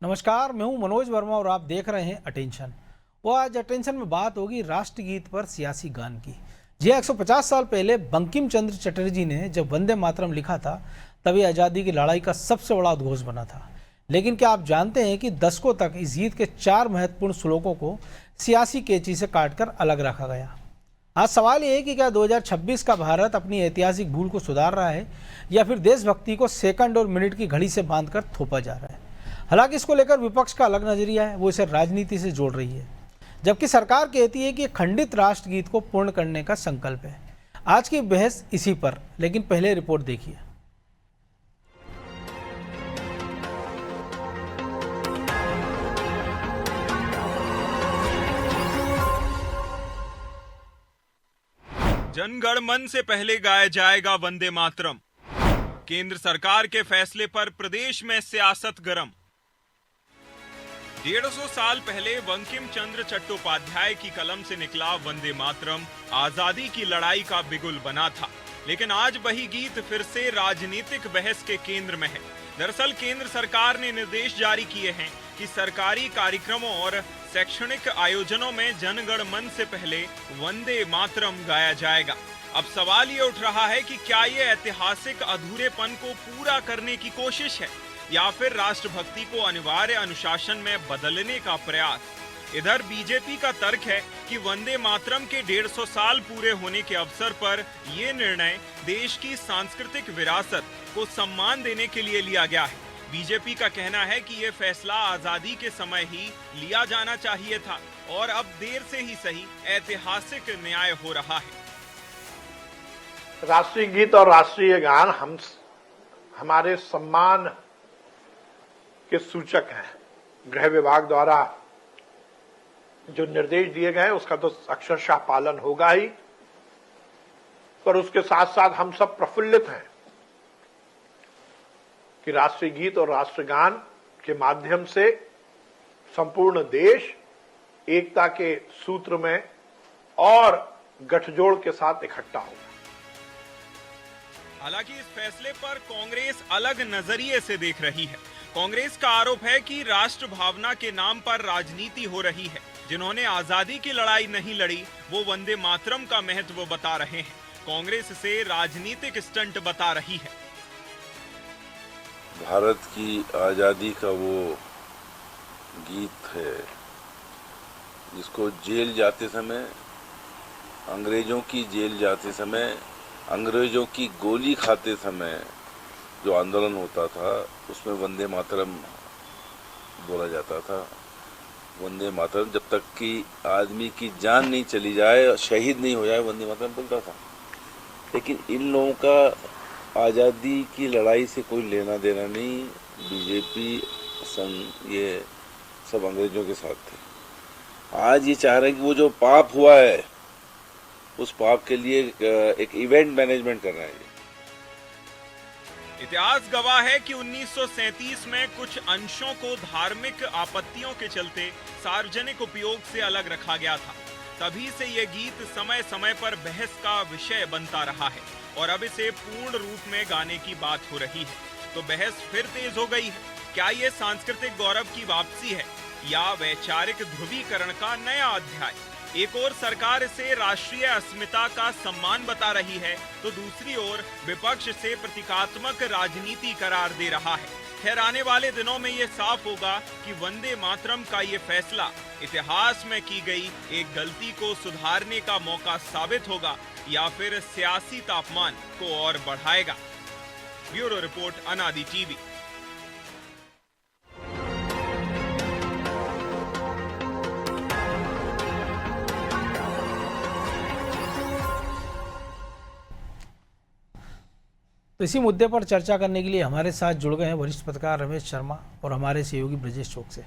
नमस्कार, मैं हूं मनोज वर्मा और आप देख रहे हैं अटेंशन। वो आज अटेंशन में बात होगी राष्ट्रगीत पर सियासी गान की। जी, 150 साल पहले बंकिम चंद्र चटर्जी ने जब वंदे मातरम लिखा था, तभी आज़ादी की लड़ाई का सबसे बड़ा उद्घोष बना था। लेकिन क्या आप जानते हैं कि दशकों तक इस गीत के 4 महत्वपूर्ण श्लोकों को सियासी कैंची से काटकर अलग रखा गया। आज सवाल ये है कि क्या 2026 का भारत अपनी ऐतिहासिक भूल को सुधार रहा है या फिर देशभक्ति को सेकंड और मिनट की घड़ी से बांधकर थोपा जा रहा है। हालांकि इसको लेकर विपक्ष का अलग नजरिया है, वो इसे राजनीति से जोड़ रही है, जबकि सरकार कहती है कि खंडित राष्ट्रगीत को पूर्ण करने का संकल्प है। आज की बहस इसी पर, लेकिन पहले रिपोर्ट देखिए। जनगण मन से पहले गाया जाएगा वंदे मातरम। केंद्र सरकार के फैसले पर प्रदेश में सियासत गरम। 150 साल पहले बंकिम चंद्र चट्टोपाध्याय की कलम से निकला वंदे मातरम आजादी की लड़ाई का बिगुल बना था, लेकिन आज वही गीत फिर से राजनीतिक बहस के केंद्र में है। दरअसल केंद्र सरकार ने निर्देश जारी किए हैं कि सरकारी कार्यक्रमों और शैक्षणिक आयोजनों में जनगण मन से पहले वंदे मातरम गाया जाएगा। अब सवाल ये उठ रहा है कि क्या ये ऐतिहासिक अधूरेपन को पूरा करने की कोशिश है या फिर राष्ट्रभक्ति को अनिवार्य अनुशासन में बदलने का प्रयास। इधर बीजेपी का तर्क है कि वंदे मातरम के 150 साल पूरे होने के अवसर पर यह निर्णय देश की सांस्कृतिक विरासत को सम्मान देने के लिए लिया गया है। बीजेपी का कहना है कि यह फैसला आजादी के समय ही लिया जाना चाहिए था और अब देर से ही सही ऐतिहासिक न्याय हो रहा है। राष्ट्रीय गीत और राष्ट्रीय गान हमारे सम्मान के सूचक हैं। गृह विभाग द्वारा जो निर्देश दिए गए उसका तो अक्षरशः पालन होगा ही, पर उसके साथ साथ हम सब प्रफुल्लित हैं कि राष्ट्रीय गीत और राष्ट्रगान के माध्यम से संपूर्ण देश एकता के सूत्र में और गठजोड़ के साथ इकट्ठा होगा। हालांकि इस फैसले पर कांग्रेस अलग नजरिए से देख रही है। कांग्रेस का आरोप है कि राष्ट्र भावना के नाम पर राजनीति हो रही है। जिन्होंने आजादी की लड़ाई नहीं लड़ी वो वंदे मातरम का महत्व बता रहे हैं। कांग्रेस इसे राजनीतिक स्टंट बता रही है। भारत की आजादी का वो गीत है जिसको जेल जाते समय, अंग्रेजों की जेल जाते समय, अंग्रेजों की गोली खाते समय जो आंदोलन होता था उसमें वंदे मातरम बोला जाता था। वंदे मातरम जब तक कि आदमी की जान नहीं चली जाए, शहीद नहीं हो जाए, वंदे मातरम बोलता था। लेकिन इन लोगों का आज़ादी की लड़ाई से कोई लेना देना नहीं। बीजेपी संघ ये सब अंग्रेजों के साथ थे। आज ये चाह रहे हैं कि वो जो पाप हुआ है उस पाप के लिए एक इवेंट मैनेजमेंट कर रहे हैं। इतिहास गवाह है कि 1937 में कुछ अंशों को धार्मिक आपत्तियों के चलते सार्वजनिक उपयोग से अलग रखा गया था। तभी से यह गीत समय समय पर बहस का विषय बनता रहा है और अब इसे पूर्ण रूप में गाने की बात हो रही है। तो बहस फिर तेज हो गई है। क्या ये सांस्कृतिक गौरव की वापसी है या वैचारिक ध्रुवीकरण का नया अध्याय? एक ओर सरकार इसे राष्ट्रीय अस्मिता का सम्मान बता रही है, तो दूसरी ओर विपक्ष से प्रतीकात्मक राजनीति करार दे रहा है। खैर, आने वाले दिनों में ये साफ होगा कि वंदे मातरम का ये फैसला इतिहास में की गई एक गलती को सुधारने का मौका साबित होगा या फिर सियासी तापमान को और बढ़ाएगा। ब्यूरो रिपोर्ट, अनादि टीवी। तो इसी मुद्दे पर चर्चा करने के लिए हमारे साथ जुड़ गए हैं वरिष्ठ पत्रकार रमेश शर्मा और हमारे सहयोगी ब्रजेश चौक से।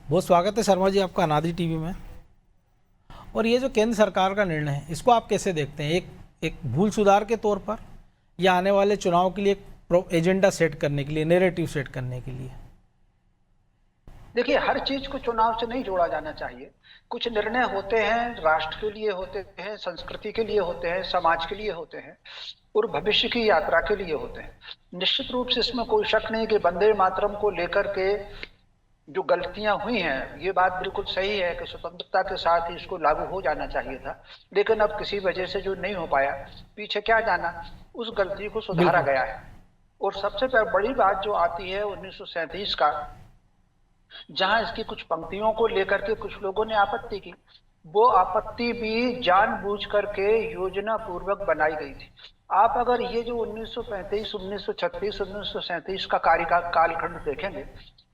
बहुत स्वागत है शर्मा जी आपका अनादि टीवी में। और ये जो केंद्र सरकार का निर्णय है, इसको आप कैसे देखते हैं? एक भूल सुधार के तौर पर या आने वाले चुनाव के लिए एक एजेंडा सेट करने के लिए, नैरेटिव सेट करने के लिए? देखिए, हर चीज को चुनाव से नहीं जोड़ा जाना चाहिए। कुछ निर्णय होते हैं राष्ट्र के लिए, होते हैं संस्कृति के लिए, होते हैं समाज के लिए, होते हैं और भविष्य की यात्रा के लिए होते हैं। निश्चित रूप से इसमें कोई शक नहीं कि वंदे मातरम को लेकर के जो गलतियां हुई हैं, ये बात बिल्कुल सही है कि स्वतंत्रता के साथ ही इसको लागू हो जाना चाहिए था, लेकिन अब किसी वजह से जो नहीं हो पाया, पीछे क्या जाना, उस गलती को सुधारा गया है। और सबसे बड़ी बात जो आती है 1937 का, जहां इसकी कुछ पंक्तियों को लेकर के कुछ लोगों ने आपत्ति की, वो आपत्ति भी जानबूझ करके योजना पूर्वक बनाई गई थी। आप अगर ये जो 1935, 1936, 1937 का कालखंड देखेंगे,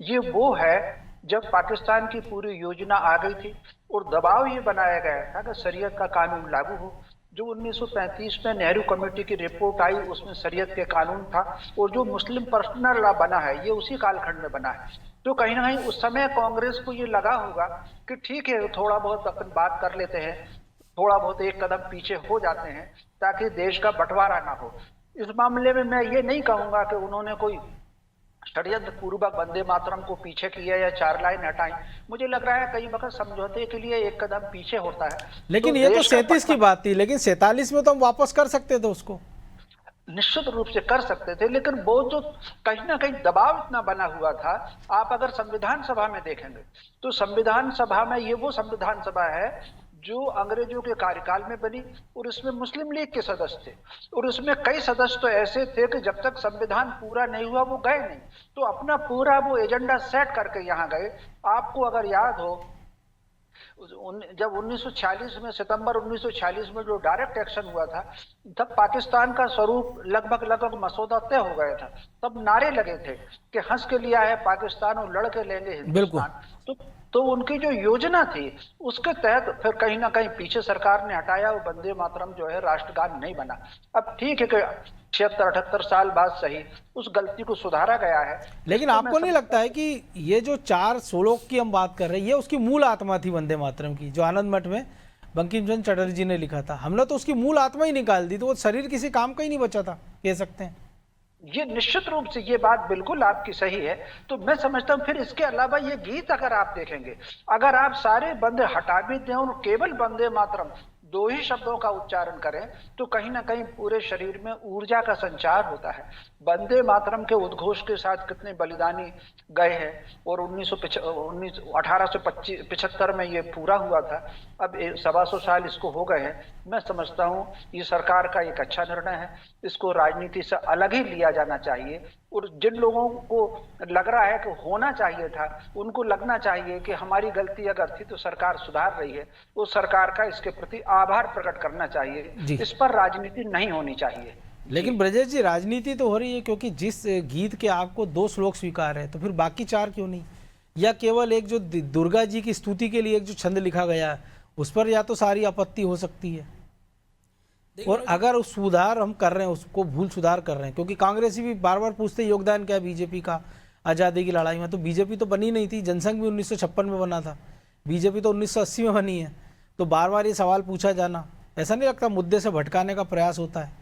ये वो है जब पाकिस्तान की पूरी योजना आ गई थी और दबाव ये बनाया गया था कि शरीयत का कानून लागू हो। जो 1935 में नेहरू कमेटी की रिपोर्ट आई, उसमें शरीयत के कानून था, और जो मुस्लिम पर्सनल लॉ बना है ये उसी कालखंड में बना है। तो कहीं ना कहीं उस समय कांग्रेस को ये लगा होगा कि ठीक है, थोड़ा बहुत अपन बात कर लेते हैं, थोड़ा बहुत एक कदम पीछे हो जाते हैं ताकि देश का बंटवारा ना हो। इस मामले में मैं ये नहीं कहूंगा कि उन्होंने कोई षड्यंत्र पूर्वक वंदे मातरम को पीछे किया या 4 लाइन हटाई। मुझे लग रहा है कई वक्त समझौते के लिए एक कदम पीछे होता है। लेकिन ये तो 37 की बात थी, लेकिन 47 में तो हम वापस कर सकते थे उसको। निश्चित रूप से कर सकते थे, लेकिन वो जो कहीं ना कहीं दबाव इतना बना हुआ था। आप अगर संविधान सभा में देखेंगे तो संविधान सभा में, ये वो संविधान सभा है जो अंग्रेजों के कार्यकाल में बनी, और इसमें मुस्लिम लीग के सदस्य थे, और इसमें कई सदस्य तो ऐसे थे कि जब तक संविधान पूरा नहीं हुआ वो गए नहीं, तो अपना पूरा वो एजेंडा सेट करके यहाँ गए। आपको अगर याद हो, जब 1946 में, सितंबर 1946 में जो डायरेक्ट एक्शन हुआ था, तब पाकिस्तान का स्वरूप लगभग मसौदा तय हो गया था। तब नारे लगे थे कि हंस के लिया है पाकिस्तान और लड़ के लेंगे हिंदुस्तान। तो उनकी जो योजना थी उसके तहत फिर कहीं ना कहीं पीछे सरकार ने हटाया, वो वंदे मातरम जो है राष्ट्रगान नहीं बना। अब ठीक है कि 76-78 साल बाद सही उस गलती को सुधारा गया है। लेकिन तो आपको नहीं लगता है कि ये जो 4 श्लोक की हम बात कर रहे हैं, ये उसकी मूल आत्मा थी वंदे मातरम की, जो आनंद मठ में बंकिम चंद्र चटर्जी ने लिखा था? हमने तो उसकी मूल आत्मा ही निकाल दी, तो वो शरीर किसी काम का ही नहीं बचा था, कह सकते हैं। ये निश्चित रूप से ये बात बिल्कुल आपकी सही है। तो मैं समझता हूँ फिर इसके अलावा ये गीत अगर आप देखेंगे, अगर आप सारे बंदे हटा भी दें और केवल वंदे मातरम 2 ही शब्दों का उच्चारण करें, तो कहीं ना कहीं पूरे शरीर में ऊर्जा का संचार होता है। वंदे मातरम के उद्घोष के साथ कितने बलिदानी गए हैं, और 1875 में ये पूरा हुआ था। अब 125 साल इसको हो गए हैं। मैं समझता हूँ ये सरकार का एक अच्छा निर्णय है, इसको राजनीति से अलग ही लिया जाना चाहिए। और जिन लोगों को लग रहा है कि होना चाहिए था, उनको लगना चाहिए कि हमारी गलती अगर थी तो सरकार सुधार रही है, वो सरकार का इसके प्रति आभार प्रकट करना चाहिए। इस पर राजनीति नहीं होनी चाहिए। लेकिन ब्रजेश जी, राजनीति तो हो रही है, क्योंकि जिस गीत के आपको 2 श्लोक स्वीकार है, तो फिर बाकी 4 क्यों नहीं? या केवल एक जो दुर्गा जी की स्तुति के लिए एक जो छंद लिखा गया है उस पर या तो सारी आपत्ति हो सकती है, और अगर उस सुधार हम कर रहे हैं, उसको भूल सुधार कर रहे हैं, क्योंकि कांग्रेसी भी बार बार पूछते योगदान क्या है बीजेपी का आज़ादी की लड़ाई में। तो बीजेपी तो बनी नहीं थी, जनसंघ भी 1956 में बना था, बीजेपी तो 1980 में बनी है। तो बार बार ये सवाल पूछा जाना, ऐसा नहीं लगता मुद्दे से भटकाने का प्रयास होता है?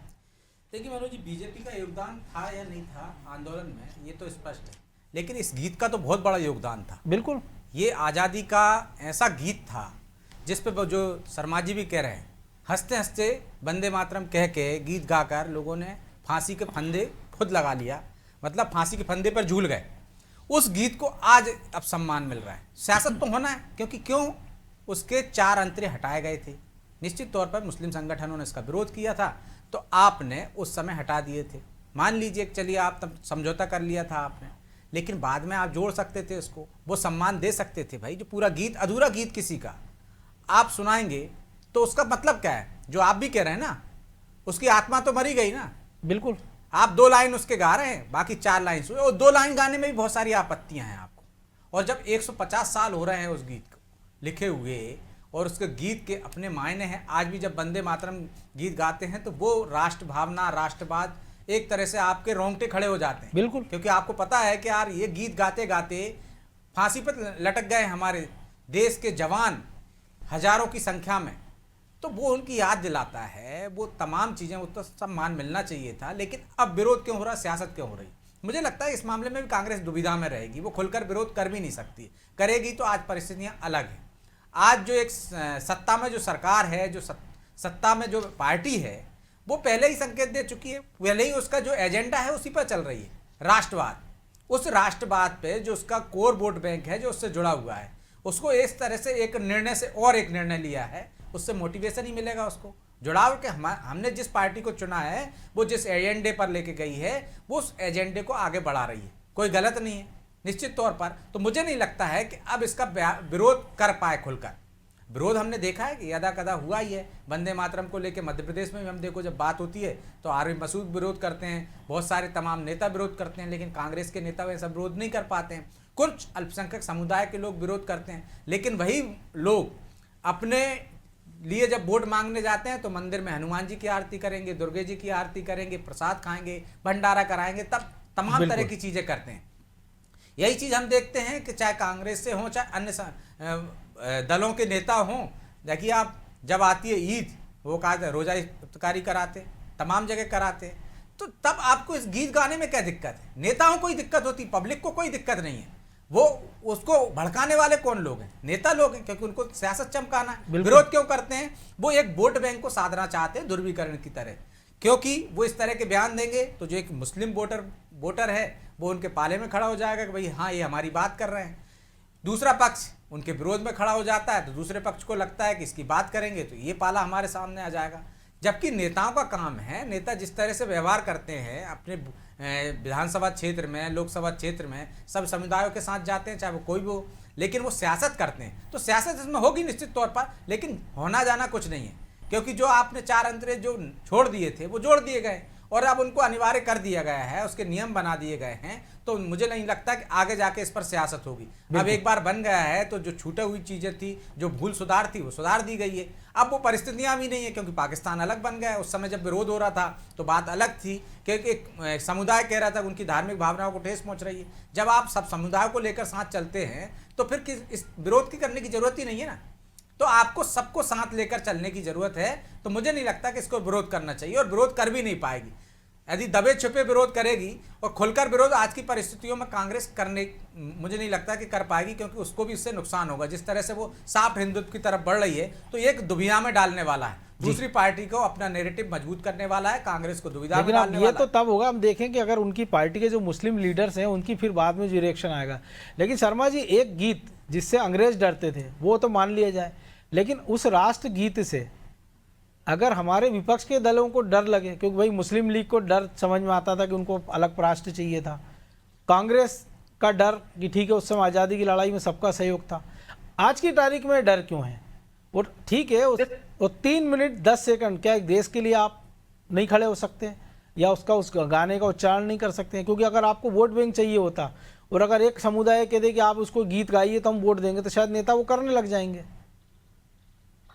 देखिए मनोज जी, बीजेपी का योगदान था या नहीं था आंदोलन में, ये तो स्पष्ट है, लेकिन इस गीत का तो बहुत बड़ा योगदान था। बिल्कुल, ये आज़ादी का ऐसा गीत था जिस पे जो शर्मा जी भी कह रहे हैं, हंसते हंसते वंदे मातरम कह के गीत गाकर लोगों ने फांसी के फंदे खुद लगा लिया, मतलब फांसी के फंदे पर झूल गए। उस गीत को आज अब सम्मान मिल रहा है। सियासत तो होना है, क्योंकि क्यों उसके 4 अंतरे हटाए गए थे। निश्चित तौर पर मुस्लिम संगठनों ने इसका विरोध किया था, तो आपने उस समय हटा दिए थे। मान लीजिए चलिए आप तब समझौता कर लिया था आपने, लेकिन बाद में आप जोड़ सकते थे इसको, वो सम्मान दे सकते थे। भाई जो पूरा गीत, अधूरा गीत किसी का आप सुनाएंगे तो उसका मतलब क्या है? जो आप भी कह रहे हैं ना, उसकी आत्मा तो मरी गई ना। बिल्कुल, आप 2 लाइन उसके गा रहे हैं, बाकी 4 लाइन सुने, और 2 लाइन गाने में भी बहुत सारी आपत्तियां हैं आपको। और जब 150 साल हो रहे हैं उस गीत को लिखे हुए, और उसके गीत के अपने मायने हैं, आज भी जब वंदे मातरम गीत गाते हैं तो वो राष्ट्र भावना, राष्ट्रवाद, एक तरह से आपके रोंगटे खड़े हो जाते हैं। बिल्कुल, क्योंकि आपको पता है कि यार ये गीत गाते गाते फांसी पर लटक गए हमारे देश के जवान हजारों की संख्या में, तो वो उनकी याद दिलाता है। वो तमाम चीज़ें, वो तो सम्मान मिलना चाहिए था। लेकिन अब विरोध क्यों हो रहा, सियासत क्यों हो रही? मुझे लगता है इस मामले में भी कांग्रेस दुविधा में रहेगी। वो खुलकर विरोध कर भी नहीं सकती, करेगी तो आज परिस्थितियां अलग हैं। आज जो एक सत्ता में जो सरकार है, जो सत्ता में जो पार्टी है, वो पहले ही संकेत दे चुकी है, पहले ही उसका जो एजेंडा है उसी पर चल रही है, राष्ट्रवाद। उस राष्ट्रवाद पे जो उसका कोर वोट बैंक है, जो उससे जुड़ा हुआ है, उसको इस तरह से एक निर्णय से और एक निर्णय लिया है, उससे मोटिवेशन ही मिलेगा उसको। जुड़ाव के हमने जिस पार्टी को चुना है, वो जिस एजेंडे पर लेके गई है, वो उस एजेंडे को आगे बढ़ा रही है, कोई गलत नहीं है निश्चित तौर पर। तो मुझे नहीं लगता है कि अब इसका विरोध कर पाए खुलकर। विरोध हमने देखा है कि यदा कदा हुआ ही है। वंदे मातरम को लेकर मध्य प्रदेश में भी हम देखो, जब बात होती है तो आरवी मसूद विरोध करते हैं, बहुत सारे तमाम नेता विरोध करते हैं, लेकिन कांग्रेस के नेता वैसा विरोध नहीं कर पाते हैं। कुछ अल्पसंख्यक समुदाय के लोग विरोध करते हैं, लेकिन वही लोग अपने लिए जब वोट मांगने जाते हैं तो मंदिर में हनुमान जी की आरती करेंगे, दुर्गे जी की आरती करेंगे, प्रसाद खाएंगे, भंडारा कराएंगे, तब तमाम तरह की चीज़ें करते हैं। यही चीज़ हम देखते हैं कि चाहे कांग्रेस से हो, चाहे अन्य दलों के नेता हों। देखिए आप, जब आती है ईद, वो कहा रोज़ा इफ्तारी कराते, तमाम जगह कराते, तो तब आपको इस गीत गाने में क्या दिक्कत है? नेताओं को ही दिक्कत होती, पब्लिक को कोई दिक्कत नहीं है। वो उसको भड़काने वाले कौन लोग हैं? नेता लोग हैं, क्योंकि उनको सियासत चमकाना है। विरोध क्यों करते हैं? वो एक वोट बैंक को साधना चाहते हैं ध्रुवीकरण की तरह, क्योंकि वो इस तरह के बयान देंगे तो जो एक मुस्लिम वोटर है वो उनके पाले में खड़ा हो जाएगा कि भाई हाँ, ये हमारी बात कर रहे हैं। दूसरा पक्ष उनके विरोध में खड़ा हो जाता है तो दूसरे पक्ष को लगता है कि इसकी बात करेंगे तो ये पाला हमारे सामने आ जाएगा। जबकि नेताओं का काम है, नेता जिस तरह से व्यवहार करते हैं अपने विधानसभा क्षेत्र में, लोकसभा क्षेत्र में, सब समुदायों के साथ जाते हैं, चाहे वो कोई भी हो, लेकिन वो सियासत करते हैं। तो सियासत इसमें होगी निश्चित तौर पर, लेकिन होना जाना कुछ नहीं है, क्योंकि जो आपने 4 अंतरे जो छोड़ दिए थे वो जोड़ दिए गए और अब उनको अनिवार्य कर दिया गया है, उसके नियम बना दिए गए हैं। तो मुझे नहीं लगता कि आगे जाके इस पर सियासत होगी। अब एक बार बन गया है तो जो छूटे हुई चीज़ें थी, जो भूल सुधार थी, वो सुधार दी गई है। अब वो परिस्थितियां भी नहीं है, क्योंकि पाकिस्तान अलग बन गया है। उस समय जब विरोध हो रहा था तो बात अलग थी, क्योंकि एक समुदाय कह रहा था उनकी धार्मिक भावनाओं को ठेस पहुंच रही है। जब आप सब समुदाय को लेकर साथ चलते हैं तो फिर इस विरोध की करने की जरूरत ही नहीं है ना। तो आपको सबको साथ लेकर चलने की जरूरत है। तो मुझे नहीं लगता कि इसको विरोध करना चाहिए, और विरोध कर भी नहीं पाएगी। यदि दबे छुपे विरोध करेगी और खुलकर विरोध आज की परिस्थितियों में कांग्रेस करने, मुझे नहीं लगता कि कर पाएगी, क्योंकि उसको भी इससे नुकसान होगा। जिस तरह से वो साफ हिंदुत्व की तरफ बढ़ रही है तो एक दुविधा में डालने वाला है, दूसरी पार्टी को अपना नैरेटिव मजबूत करने वाला है, कांग्रेस को दुविधा में डालने वाला है। ये तो तब होगा, हम देखें कि अगर उनकी पार्टी के जो मुस्लिम लीडर्स हैं उनकी फिर बाद में जो रिएक्शन आएगा। लेकिन शर्मा जी, एक गीत जिससे अंग्रेज डरते थे वो तो मान लिया जाए, लेकिन उस राष्ट्र गीत से अगर हमारे विपक्ष के दलों को डर लगे, क्योंकि भाई मुस्लिम लीग को डर समझ में आता था कि उनको अलग राष्ट्र चाहिए था, कांग्रेस का डर कि ठीक है उस समय आज़ादी की लड़ाई में सबका सहयोग था, आज की तारीख में डर क्यों है? वो ठीक है, वो 3 मिनट 10 सेकंड क्या एक देश के लिए आप नहीं खड़े हो सकते, या उस गाने का उच्चारण नहीं कर सकते? क्योंकि अगर आपको वोट बैंक चाहिए होता और अगर एक समुदाय कह दे कि आप उसको गीत गाइए तो हम वोट देंगे, तो शायद नेता वो करने लग जाएंगे।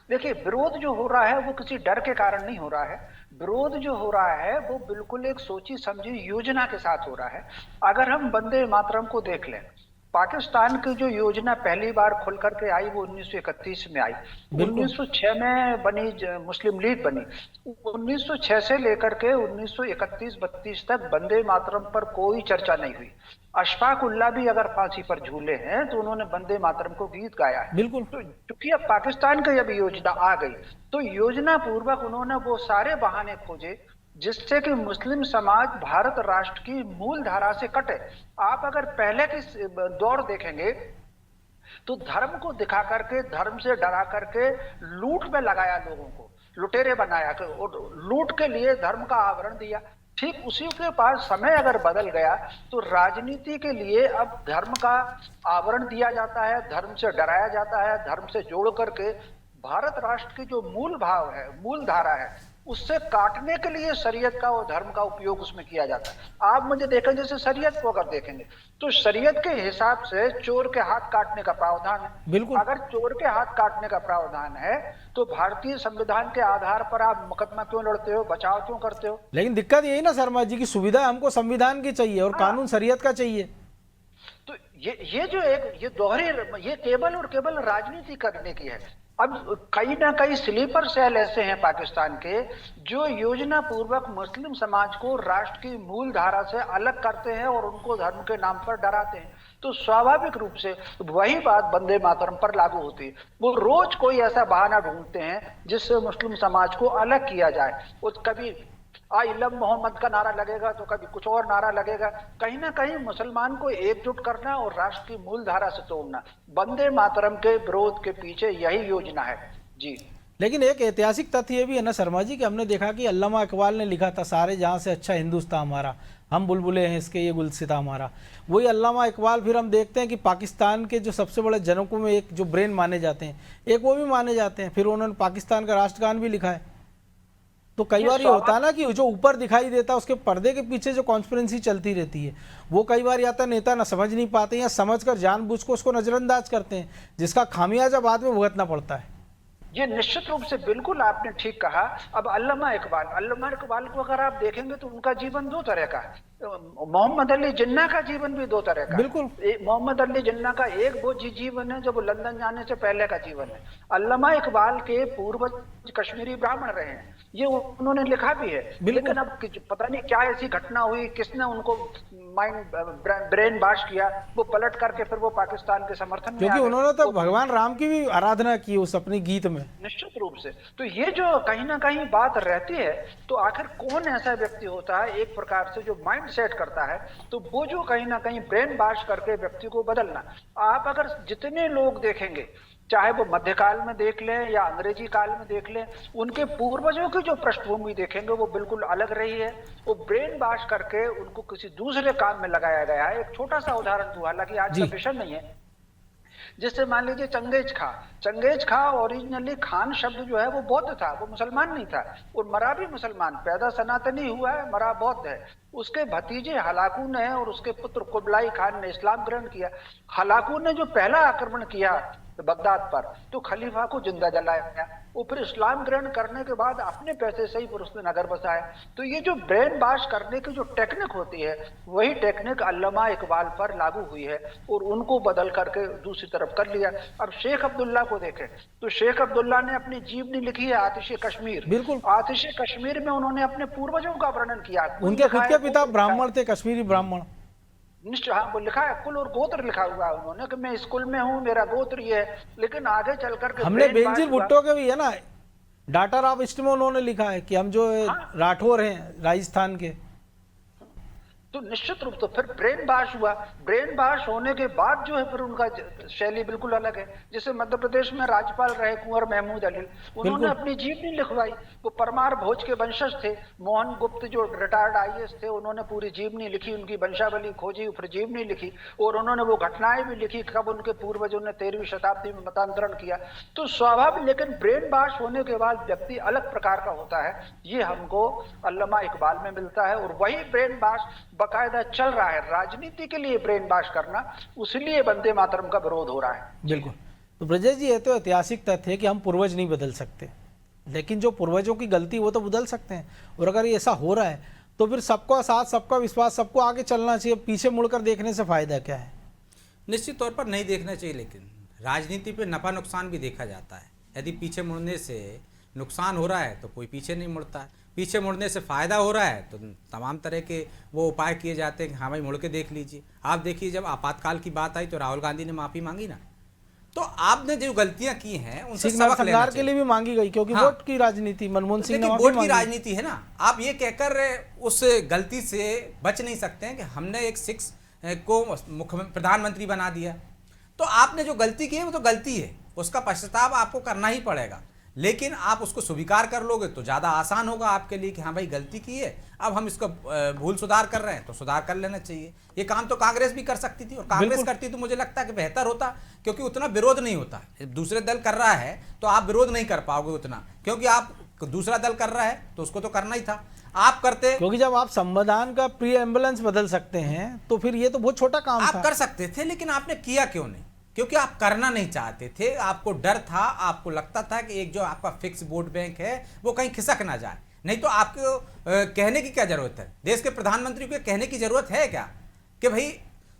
देखिए, विरोध जो हो रहा है वो किसी डर के कारण नहीं हो रहा है। विरोध जो हो रहा है वो बिल्कुल एक सोची समझी योजना के साथ हो रहा है। अगर हम वंदे मातरम को देख लें, पाकिस्तान की जो योजना पहली बार खुल करके आई वो 1931 में आई, 1906 में बनी मुस्लिम लीग बनी। 1906 से लेकर के 1931-32 तक वंदे मातरम पर कोई चर्चा नहीं हुई। अशफाक उल्लाह भी अगर फांसी पर झूले हैं तो उन्होंने वंदे मातरम को गीत गाया है। बिल्कुल। तो चूंकि अब पाकिस्तान की अब योजना आ गई तो योजना पूर्वक उन्होंने वो सारे बहाने खोजे जिससे कि मुस्लिम समाज भारत राष्ट्र की मूल धारा से कटे। आप अगर पहले की दौर देखेंगे तो धर्म को दिखा करके, धर्म से डरा करके लूट में लगाया, लोगों को लुटेरे बनाया, लूट के लिए धर्म का आवरण दिया। ठीक उसी के पास समय अगर बदल गया तो राजनीति के लिए अब धर्म का आवरण दिया जाता है, धर्म से डराया जाता है, धर्म से जोड़ करके भारत राष्ट्र की जो मूल भाव है, मूल धारा है, उससे काटने के लिए शरीयत का और धर्म का उपयोग उसमें किया जाता है। आप मुझे देखें, जैसे शरीयत को अगर देखेंगे तो शरीयत के हिसाब से चोर के हाथ काटने का प्रावधान है। बिल्कुल। अगर चोर के हाथ काटने का प्रावधान है तो भारतीय संविधान के आधार पर आप मुकदमा क्यों लड़ते हो, बचाव क्यों करते हो? लेकिन दिक्कत यही ना शर्मा जी की सुविधा हमको संविधान की चाहिए और कानून शरीयत का चाहिए। तो ये जो एक ये दोहरी, ये केवल और केवल राजनीति करने की है। अब कई ना कई स्लीपर सेल ऐसे हैं पाकिस्तान के जो योजना पूर्वक मुस्लिम समाज को राष्ट्र की मूल धारा से अलग करते हैं और उनको धर्म के नाम पर डराते हैं। तो स्वाभाविक रूप से वही बात वंदे मातरम पर लागू होती है। वो रोज कोई ऐसा बहाना ढूंढते हैं जिससे मुस्लिम समाज को अलग किया जाए। वो कभी इलम मोहम्मद का नारा लगेगा तो कभी कुछ और नारा लगेगा। कहीं ना कहीं मुसलमान को एकजुट करना और राष्ट्र की मूल धारा से तोड़ना, वंदे मातरम के विरोध के पीछे यही योजना है जी। लेकिन एक ऐतिहासिक तथ्य ये भी है ना शर्मा जी कि हमने देखा कि अल्लामा इकबाल ने लिखा था सारे जहां से अच्छा हिंदुस्तान हमारा, हम बुलबुले हैं इसके ये गुलसिता हमारा। वही अल्लामा इकबाल फिर हम देखते हैं कि पाकिस्तान के जो सबसे बड़े जनकों में एक जो ब्रेन माने जाते हैं, एक वो भी माने जाते हैं। फिर उन्होंने पाकिस्तान का राष्ट्रगान भी लिखा है। तो कई बार ये होता है ना कि जो ऊपर दिखाई देता है उसके पर्दे के पीछे जो कॉन्स्पिरेंसी चलती रहती है, वो कई बार या तो नेता ना समझ नहीं पाते या समझकर जानबूझ को उसको नजरअंदाज करते हैं, जिसका खामियाजा बाद में भुगतना पड़ता है। ये निश्चित रूप से बिल्कुल आपने ठीक कहा। अब अल्लामा इकबाल को अगर आप देखेंगे तो उनका जीवन दो तरह का है। मोहम्मद अली जिन्ना का जीवन भी दो तरह का। बिल्कुल। मोहम्मद अली जिन्ना का एक वो जीवन है जो वो लंदन जाने से पहले का जीवन है। अल्लामा इकबाल के पूर्वज कश्मीरी ब्राह्मण रहे हैं, ये उन्होंने लिखा भी है। लेकिन अब पता नहीं क्या ऐसी घटना हुई, किसने उनको माइंड ब्रेन वॉश किया, वो पलट करके फिर वो पाकिस्तान के समर्थन में, क्योंकि उन्होंने तो भगवान राम की भी आराधना की उस अपने गीत में। निश्चित रूप से। तो ये जो कहीं ना कहीं बात रहती है, तो आखिर कौन ऐसा व्यक्ति होता है एक प्रकार से जो माइंड सेट करता है, तो वो जो कहीं ना कहीं ब्रेन वॉश करके व्यक्ति को बदलना। आप अगर जितने लोग देखेंगे, चाहे वो मध्यकाल में देख लें या अंग्रेजी काल में देख लें, उनके पूर्वजों की जो पृष्ठभूमि देखेंगे वो बिल्कुल अलग रही है। वो ब्रेन वॉश करके उनको किसी दूसरे काम में लगाया गया है। एक छोटा सा उदाहरण दूं, हालांकि आज का विषय नहीं है। जैसे मान लीजिए चंगेज खा ओरिजिनली खान शब्द जो है वो बौद्ध था, वो मुसलमान नहीं था। और मरा भी मुसलमान, पैदा सनातनी हुआ है, मरा बौद्ध है। उसके भतीजे हलाकू ने और उसके पुत्र कुबलाई खान ने इस्लाम ग्रहण किया। हलाकू ने जो पहला आक्रमण किया बगदाद पर, तो खलीफा को जिंदा जलाया। वो फिर इस्लाम ग्रहण करने के बाद अपने पैसे से ही फिर उसने नगर बसाया। तो ये जो ब्रेन वॉश करने की जो टेक्निक होती है, वही टेक्निक अल्लामा इकबाल पर लागू हुई है और उनको बदल करके दूसरी तरफ कर लिया। अब शेख अब्दुल्ला को देखें तो शेख अब्दुल्ला ने अपनी जीवनी लिखी है आतिशे कश्मीर। बिल्कुल। आतिशे कश्मीर में उन्होंने अपने पूर्वजों का वर्णन किया। उनके खुद के पिता ब्राह्मण थे, कश्मीरी ब्राह्मण। निश्चय, हाँ, वो लिखा है, कुल और गोत्र लिखा हुआ है उन्होंने कि मैं इस कुल में हूँ, मेरा गोत्र ये है। लेकिन आगे चल करके हमने बेनजीर भुट्टो के भी है ना, डाटर ऑफ ईस्ट में उन्होंने लिखा है कि हम जो राठौर हैं राजस्थान के। तो निश्चित रूप से फिर ब्रेन वॉश हुआ। ब्रेन वॉश होने के बाद जो है फिर उनका शैली बिल्कुल अलग है। जैसे मध्य प्रदेश में राज्यपाल रहे कुंवर महमूद अली, उन्होंने अपनी जीवनी लिखवाई। वो परमार भोज के वंशज थे। मोहन गुप्त जो रिटायर्ड IAS थे, उन्होंने पूरी जीवनी लिखी, उनकी वंशावली खोजी, फिर जीवनी लिखी और उन्होंने वो घटनाएं भी लिखी कब उनके पूर्वजों ने 13वीं शताब्दी में मतांतरण किया। तो स्वाभाविक, लेकिन ब्रेन वॉश होने के बाद व्यक्ति अलग प्रकार का होता है। ये हमको अल्लामा इकबाल में मिलता है और वही ब्रेन वॉश बाकायदा चल रहा है। राजनीति के लिए ब्रेन वॉश करना, उसलिए वंदे मातरम का विरोध हो रहा है। बिल्कुल। तो ब्रजेश जी, ये तो ऐतिहासिक तथ्य है कि हम पूर्वज नहीं बदल सकते, लेकिन जो पूर्वजों की गलती वो तो बदल सकते हैं। और अगर ये ऐसा हो रहा है तो फिर सबका साथ, सबका विश्वास, सबको आगे चलना चाहिए। पीछे मुड़कर देखने से फायदा क्या है? निश्चित तौर पर नहीं देखना चाहिए, लेकिन राजनीति पे नफा नुकसान भी देखा जाता है। यदि पीछे मुड़ने से नुकसान हो रहा है तो कोई पीछे नहीं मुड़ता है, पीछे मुड़ने से फ़ायदा हो रहा है तो तमाम तरह के वो उपाय किए जाते हैं कि हाँ भाई मुड़ के देख लीजिए। आप देखिए, जब आपातकाल की बात आई तो राहुल गांधी ने माफ़ी मांगी ना, तो आपने जो गलतियां की हैं उनसे सबक लेना चाहिए। के लिए भी मांगी गई, क्योंकि वोट की राजनीति, मनमोहन सिंह ने वोट की राजनीति है ना। आप ये कहकर उस गलती से बच नहीं सकते हैं कि हमने एक सिख को प्रधानमंत्री बना दिया। तो आपने जो गलती की है वो तो गलती है, उसका पश्चाताप आपको करना ही पड़ेगा। लेकिन आप उसको स्वीकार कर लोगे तो ज़्यादा आसान होगा आपके लिए कि हाँ भाई गलती की है, अब हम इसको भूल सुधार कर रहे हैं तो सुधार कर लेना चाहिए। ये काम तो कांग्रेस भी कर सकती थी, और कांग्रेस करती तो मुझे लगता है कि बेहतर होता, क्योंकि उतना विरोध नहीं होता। दूसरे दल कर रहा है तो आप विरोध नहीं कर पाओगे उतना, क्योंकि आप दूसरा दल कर रहा है तो उसको तो करना ही था, आप करते। क्योंकि जब आप संविधान का प्री एम्बुलेंस बदल सकते हैं तो फिर ये तो बहुत छोटा काम था। आप कर सकते थे, लेकिन आपने किया क्यों नहीं? क्योंकि आप करना नहीं चाहते थे, आपको डर था, आपको लगता था कि एक जो आपका फिक्स वोट बैंक है वो कहीं खिसक ना जाए। नहीं तो आपको कहने की क्या जरूरत है? देश के प्रधानमंत्री को कहने की जरूरत है क्या कि भाई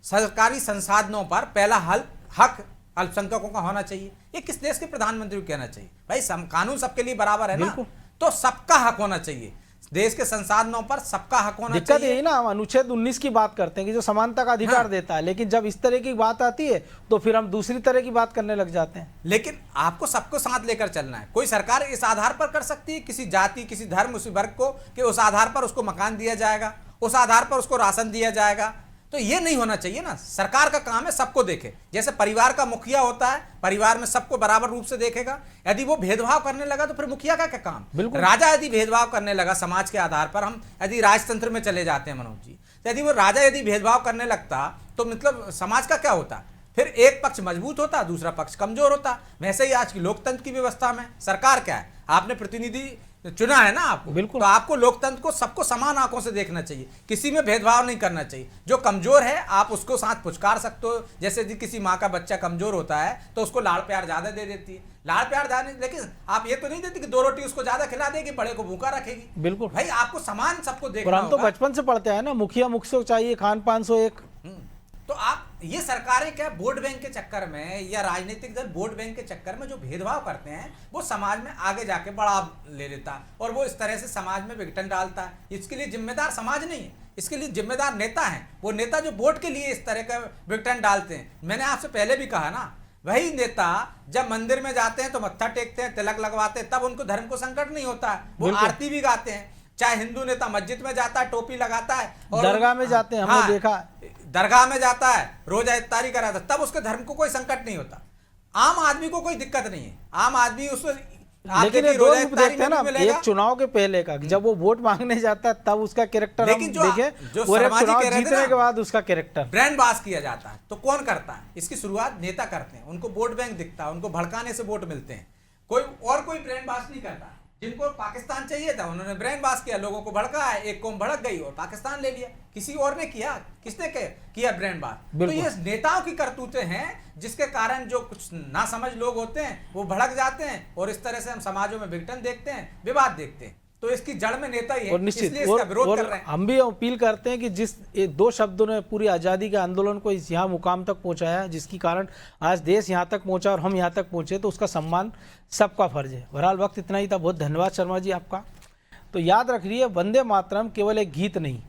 सरकारी संसाधनों पर पहला हक अल्पसंख्यकों का होना चाहिए? ये किस देश के प्रधानमंत्री को कहना चाहिए? भाई कानून सबके लिए बराबर है ना, तो सबका हक होना चाहिए। देश के संसाधनों पर सबका हक होना दिक्कत चाहिए। यही ना, हम अनुच्छेद 19 की बात करते हैं कि जो समानता का अधिकार देता है, लेकिन जब इस तरह की बात आती है तो फिर हम दूसरी तरह की बात करने लग जाते हैं। लेकिन आपको सबको साथ लेकर चलना है। कोई सरकार इस आधार पर कर सकती है किसी जाति, किसी धर्म, उसी वर्ग को, कि उस आधार पर उसको मकान दिया जाएगा, उस आधार पर उसको राशन दिया जाएगा, तो ये नहीं होना चाहिए ना। सरकार का काम है सबको देखे। जैसे परिवार का मुखिया होता है, परिवार में सबको बराबर रूप से देखेगा। यदि वो भेदभाव करने लगा तो फिर मुखिया का क्या काम। बिल्कुल। राजा यदि भेदभाव करने लगा समाज के आधार पर, हम यदि राजतंत्र में चले जाते हैं मनोज जी, तो यदि वो राजा यदि भेदभाव करने लगता तो मतलब समाज का क्या होता। फिर एक पक्ष मजबूत होता, दूसरा पक्ष कमजोर होता। वैसे ही आज की लोकतंत्र की व्यवस्था में सरकार क्या है, आपने प्रतिनिधि चुना है ना आपको, बिल्कुल। तो आपको लोकतंत्र को सबको समान आंखों से देखना चाहिए, किसी में भेदभाव नहीं करना चाहिए। जो कमजोर है आप उसको साथ पुचकार सकते हो। जैसे यदि किसी माँ का बच्चा कमजोर होता है तो उसको लाड़ प्यार ज्यादा दे देती है, लाड़ प्यार ज्यादा, लेकिन आप ये तो नहीं देती कि 2 रोटी उसको ज्यादा खिला देगी, बड़े को भूखा रखेगी। बिल्कुल भाई आपको समान सबको और देखना हम तो होगा। बचपन से पढ़ते हैं ना, मुखिया मुख से चाहिए, खान 501। तो आप ये सरकारें क्या वोट बैंक के चक्कर में या राजनीतिक दल वोट बैंक के चक्कर में जो भेदभाव करते हैं वो समाज में आगे जाके बढ़ा ले लेता है और वो इस तरह से समाज में विघटन डालता है। इसके लिए जिम्मेदार समाज नहीं है, इसके लिए जिम्मेदार नेता हैं। वो नेता जो वोट के लिए इस तरह का विघटन डालते हैं। मैंने आपसे पहले भी कहा ना, वही नेता जब मंदिर में जाते हैं तो मत्था टेकते हैं, तिलक लगवाते हैं, तब उनको धर्म को संकट नहीं होता है। वो आरती भी गाते हैं। चाहे हिंदू नेता मस्जिद में जाता है, टोपी लगाता है, और दरगाह में जाते हैं, हमने देखा, दरगाह में जाता है, रोजा इफ्तारी कराता है, तब उसके धर्म को कोई संकट नहीं होता। आम आदमी को कोई दिक्कत नहीं है। आम आदमी उसको लेकिन ये दो रूप देखते हैं ना, एक चुनाव के पहले का, जब वो वोट मांगने जाता है तब उसका कैरेक्टर हम देखें, और एक चुनाव जीतने के बाद उसका कैरेक्टर ब्रांड बास किया जाता है। तो कौन करता है इसकी शुरुआत? नेता करते हैं। उनको वोट बैंक दिखता है, उनको भड़काने से वोट मिलते हैं। कोई ब्रांड बास नहीं करता। जिनको पाकिस्तान चाहिए था उन्होंने ब्रांड बास किया, लोगों को भड़काया, एक कौम भड़क गई और पाकिस्तान ले लिया। किसी और ने किया? किसने किया ब्रांड बास? तो ये नेताओं की करतूतें हैं जिसके कारण जो कुछ ना समझ लोग होते हैं वो भड़क जाते हैं और इस तरह से हम समाजों में विघटन देखते हैं, विवाद देखते हैं। तो इसकी जड़ में नेता ही है, और निश्चित इसलिए इसका विरोध कर रहे हैं। हम भी अपील करते हैं कि जिस ये 2 शब्दों ने पूरी आज़ादी के आंदोलन को इस यहाँ मुकाम तक पहुँचाया है, जिसके कारण आज देश यहाँ तक पहुँचा और हम यहाँ तक पहुँचे, तो उसका सम्मान सबका फर्ज है। बहरहाल वक्त इतना ही था। बहुत धन्यवाद शर्मा जी आपका। तो याद रखिए, वंदे मातरम केवल एक गीत नहीं,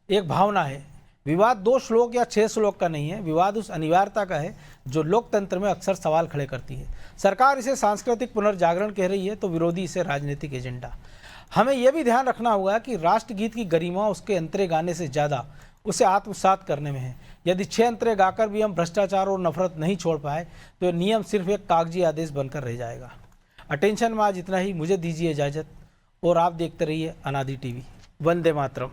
एक भावना है। विवाद 2 श्लोक या 6 श्लोक का नहीं है, विवाद उस अनिवार्यता का है जो लोकतंत्र में अक्सर सवाल खड़े करती है। सरकार इसे सांस्कृतिक पुनर्जागरण कह रही है तो विरोधी इसे राजनीतिक एजेंडा। हमें यह भी ध्यान रखना होगा कि राष्ट्रगीत की गरिमा उसके अंतरे गाने से ज़्यादा उसे आत्मसात करने में है। यदि 6 अंतरे गाकर भी हम भ्रष्टाचार और नफरत नहीं छोड़ पाए तो यह नियम सिर्फ एक कागजी आदेश बनकर रह जाएगा। अटेंशन में आज इतना ही। मुझे दीजिए इजाज़त और आप देखते रहिए अनादि टीवी। वंदे मातरम।